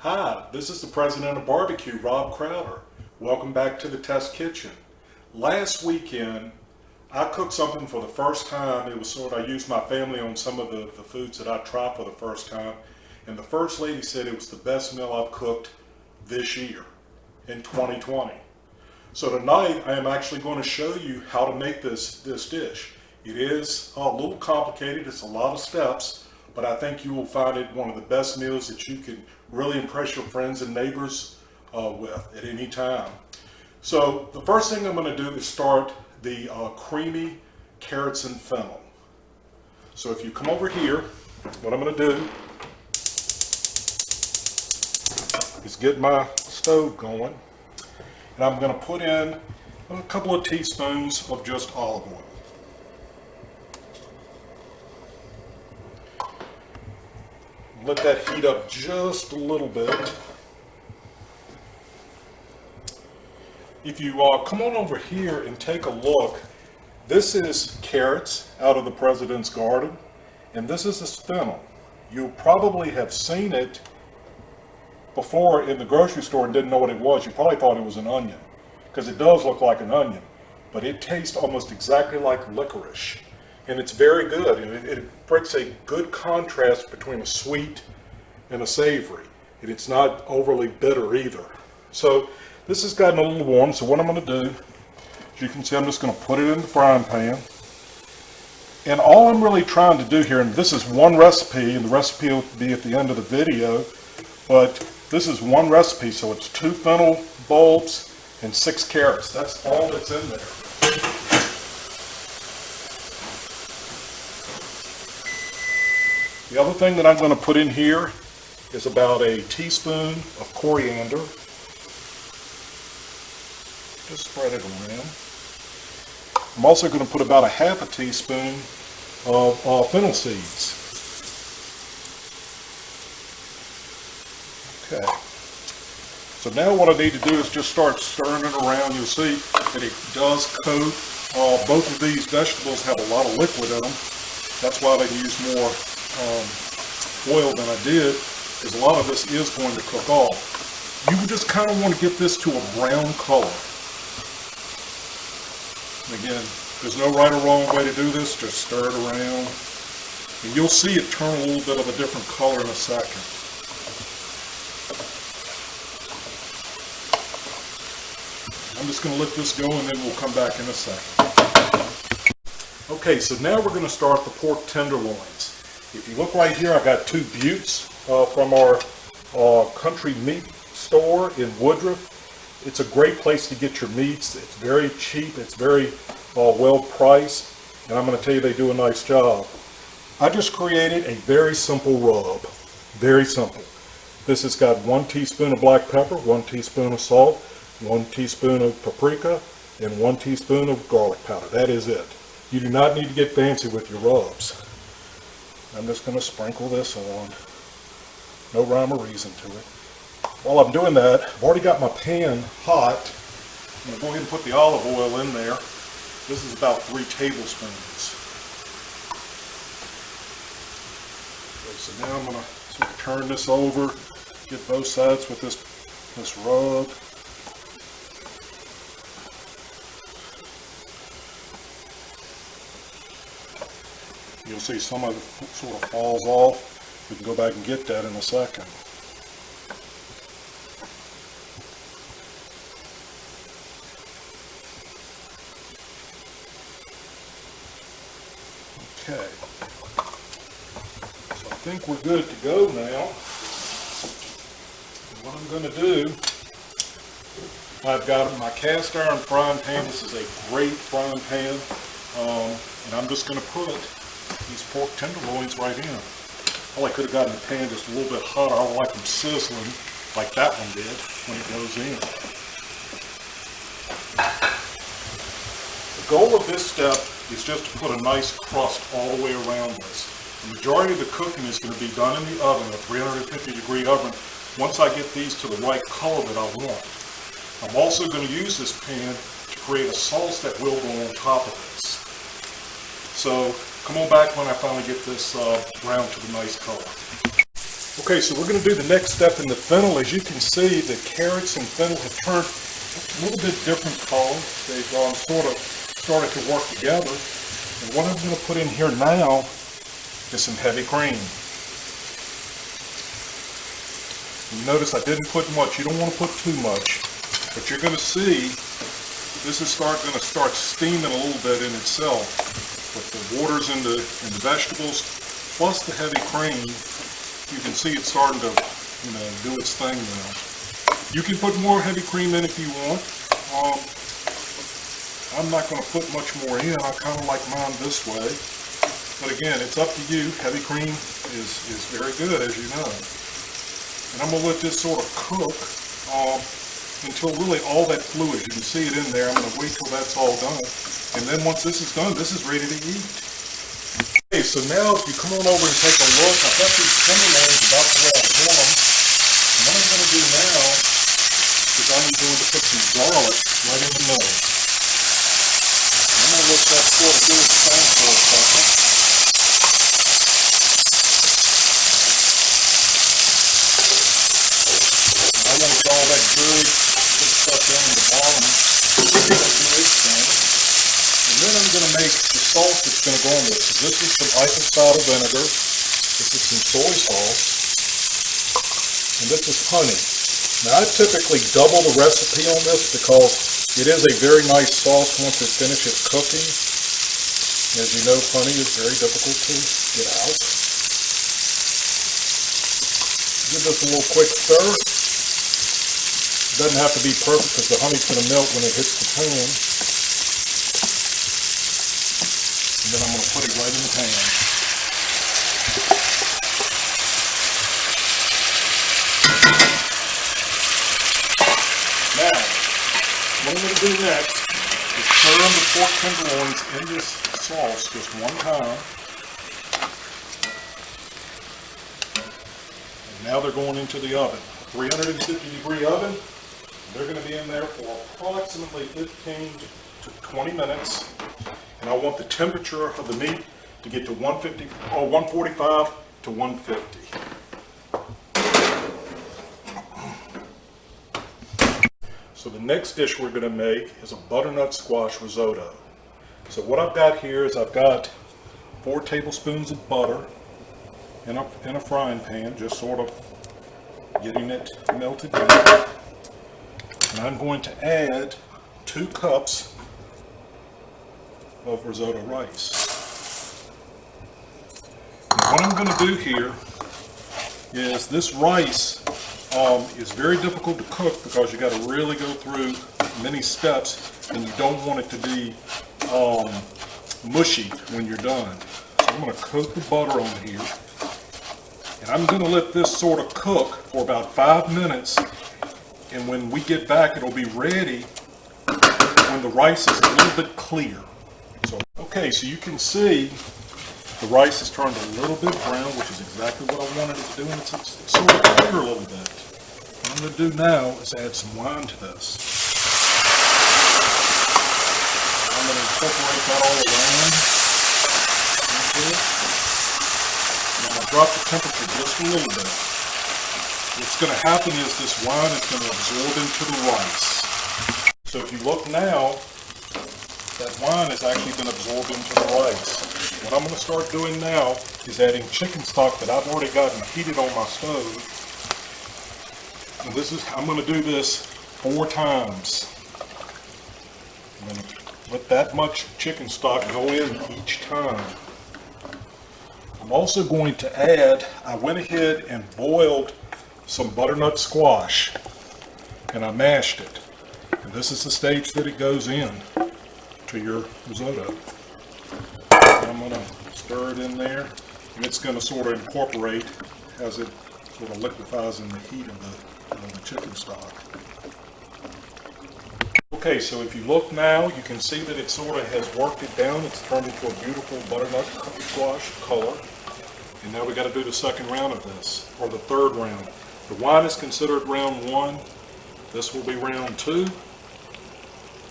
Hi, this is the president of barbecue, Rob Crowder. Welcome back to the Test Kitchen. Last weekend, I cooked something for the first time. It was I used my family on some of the foods that I tried for the first time. And the first lady said it was the best meal I've cooked this year, in 2020. So tonight, I am actually going to show you how to make this dish. It is a little complicated. It's a lot of steps, but I think you will find it one of the best meals that you can really impress your friends and neighbors with at any time. So the first thing I'm going to do is start the creamy carrots and fennel. So if you come over here, what I'm going to do is get my stove going, and I'm going to put in a couple of teaspoons of just olive oil. Let that heat up just a little bit. If you come on over here and take a look, this is carrots out of the president's garden, and this is a fennel. You probably have seen it before in the grocery store and didn't know what it was. You probably thought it was an onion, because it does look like an onion, but it tastes almost exactly like licorice. And it's very good, and it breaks a good contrast between a sweet and a savory. And it's not overly bitter either. So this has gotten a little warm, so what I'm going to do, as you can see, I'm just going to put it in the frying pan. And all I'm really trying to do here, and this is one recipe, and the recipe will be at the end of the video, but this is one recipe, so it's 2 fennel bulbs and 6 carrots. That's all that's in there. The other thing that I'm going to put in here is about a teaspoon of coriander. Just spread it around. I'm also going to put about a half a teaspoon of fennel seeds. Okay. So now what I need to do is just start stirring it around. You'll see that it does coat. Both of these vegetables have a lot of liquid in them. That's why they use more oil than I did, because a lot of this is going to cook off. You just kind of want to get this to a brown color. And again, there's no right or wrong way to do this. Just stir it around, and you'll see it turn a little bit of a different color in a second. I'm just going to let this go, and then we'll come back in a second. Okay, so now we're going to start the pork tenderloins. If you look right here, I got 2 buttes from our country meat store in Woodruff. It's a great place to get your meats. It's very cheap. It's very well priced, and I'm going to tell you they do a nice job. I just created a very simple rub. Very simple. This has got 1 teaspoon of black pepper, 1 teaspoon of salt, 1 teaspoon of paprika, and 1 teaspoon of garlic powder. That is it. You do not need to get fancy with your rubs. I'm just going to sprinkle this on. No rhyme or reason to it. While I'm doing that, I've already got my pan hot. I'm going to go ahead and put the olive oil in there. This is about 3 tablespoons. Okay, so now I'm going to sort of turn this over, get both sides with this rub. You'll see some of it sort of falls off. We can go back and get that in a second. Okay. So I think we're good to go now. And what I'm going to do, I've got my cast iron frying pan. This is a great frying pan. And I'm just going to put these pork tenderloins right in. Well, I could have gotten the pan just a little bit hotter. I don't like them sizzling like that one did when it goes in. The goal of this step is just to put a nice crust all the way around this. The majority of the cooking is going to be done in the oven, a 350-degree oven, once I get these to the right color that I want. I'm also going to use this pan to create a sauce that will go on top of this. So come on back when I finally get this brown to the nice color. Okay, so we're going to do the next step in the fennel. As you can see, the carrots and fennel have turned a little bit different color. They've sort of started to work together. And what I'm going to put in here now is some heavy cream. You notice I didn't put much. You don't want to put too much. But you're going to see this is going to start steaming a little bit in itself. With the waters in the vegetables plus the heavy cream, you can see it's starting to, do its thing now. You can put more heavy cream in if you want. I'm not going to put much more in. I kind of like mine this way. But again, it's up to you. Heavy cream is very good, as you know. And I'm going to let this sort of cook until really all that fluid, you can see it in there. I'm going to wait till that's all done. And then once this is done, this is ready to eat. Okay, so now if you come on over and take a look, I've got these tenderloins about the way I want them. And what I'm going to do now is I'm going to put some garlic right in the middle. I'm going to let that sort of do its thing for a second. And I want to get all that good stuff down the bottom. And then I'm going to make the sauce that's going to go on this. So this is some apple cider vinegar. This is some soy sauce. And this is honey. Now I typically double the recipe on this because it is a very nice sauce once it finishes cooking. As you know, honey is very difficult to get out. Give this a little quick stir. It doesn't have to be perfect because the honey's going to melt when it hits the pan. And then I'm going to put it right in the pan. Now, what I'm going to do next is stir the pork tenderloins in this sauce just one time. And now they're going into the oven. 350-degree oven. They're going to be in there for approximately 15 to 20 minutes. And I want the temperature of the meat to get to 150 or 145 to 150. So the next dish we're going to make is a butternut squash risotto. So what I've got here is I've got 4 tablespoons of butter in a frying pan, just sort of getting it melted down. And I'm going to add 2 cups of risotto rice. Now what I'm going to do here is this rice is very difficult to cook because you got to really go through many steps and you don't want it to be mushy when you're done. So I'm going to coat the butter on here and I'm going to let this sort of cook for about 5 minutes, and when we get back it'll be ready when the rice is a little bit clear. Okay, so you can see the rice has turned a little bit brown, which is exactly what I wanted it to do, and it's sort of clear a little bit. What I'm going to do now is add some wine to this. I'm going to incorporate that all around into it. And I'm going to drop the temperature just a little bit. What's going to happen is this wine is going to absorb into the rice. So if you look now, that wine has actually been absorbed into the rice. What I'm going to start doing now is adding chicken stock that I've already gotten heated on my stove. And I'm going to do this 4 times. I'm going to let that much chicken stock go in each time. I'm also going to add, I went ahead and boiled some butternut squash and I mashed it. And this is the stage that it goes in to your risotto. And I'm going to stir it in there, and it's going to sort of incorporate as it sort of liquefies in the heat of the chicken stock. Okay, so if you look now, you can see that it sort of has worked it down. It's turned into a beautiful butternut squash color. And now we got to do the second round of this, or the third round. The wine is considered round 1. This will be round 2.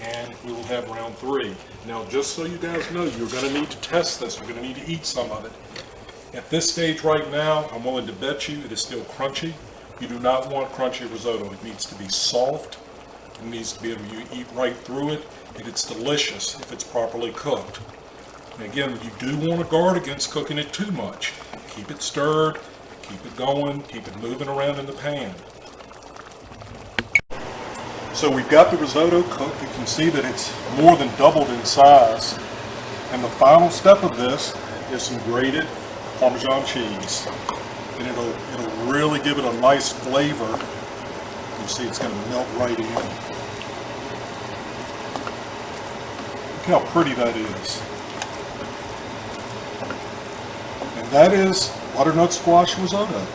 And we will have round 3. Now, just so you guys know, you're going to need to test this. You're going to need to eat some of it. At this stage right now, I'm willing to bet you it is still crunchy. You do not want crunchy risotto. It needs to be soft. It needs to be able to eat right through it, and it's delicious if it's properly cooked. And again, you do want to guard against cooking it too much. Keep it stirred, keep it going, keep it moving around in the pan. So we've got the risotto cooked. You can see that it's more than doubled in size. And the final step of this is some grated Parmesan cheese. And it'll really give it a nice flavor. You see it's going to melt right in. Look how pretty that is. And that is butternut squash risotto.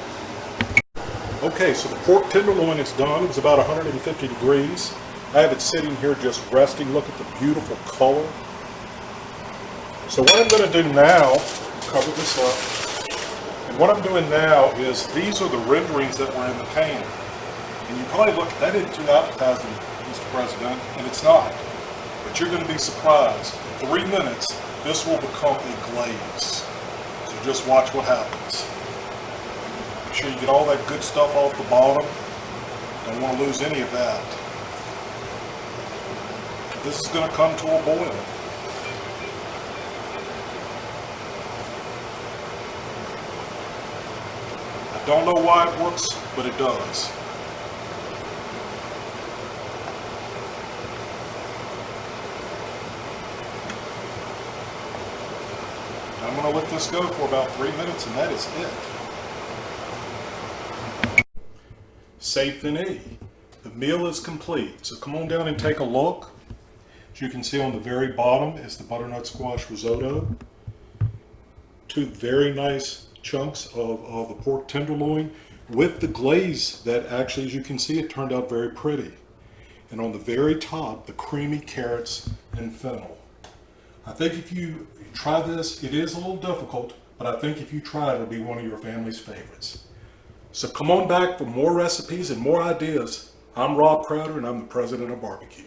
Okay, so the pork tenderloin is done. It was about 150 degrees. I have it sitting here just resting. Look at the beautiful color. So what I'm going to do now, cover this up, and what I'm doing now is these are the renderings that were in the pan. And you probably look, that isn't too appetizing, Mr. President, and it's not. But you're going to be surprised. In 3 minutes, this will become a glaze. So just watch what happens. Make sure you get all that good stuff off the bottom. Don't want to lose any of that. This is going to come to a boil. I don't know why it works, but it does. I'm going to let this go for about 3 minutes, and that is it. C'est fini. The meal is complete. So come on down and take a look. As you can see on the very bottom is the butternut squash risotto. 2 very nice chunks of the pork tenderloin with the glaze that actually, as you can see, it turned out very pretty. And on the very top, the creamy carrots and fennel. I think if you try this, it is a little difficult, but I think if you try it, it'll be one of your family's favorites. So come on back for more recipes and more ideas. I'm Rob Crowder, and I'm the president of barbecue.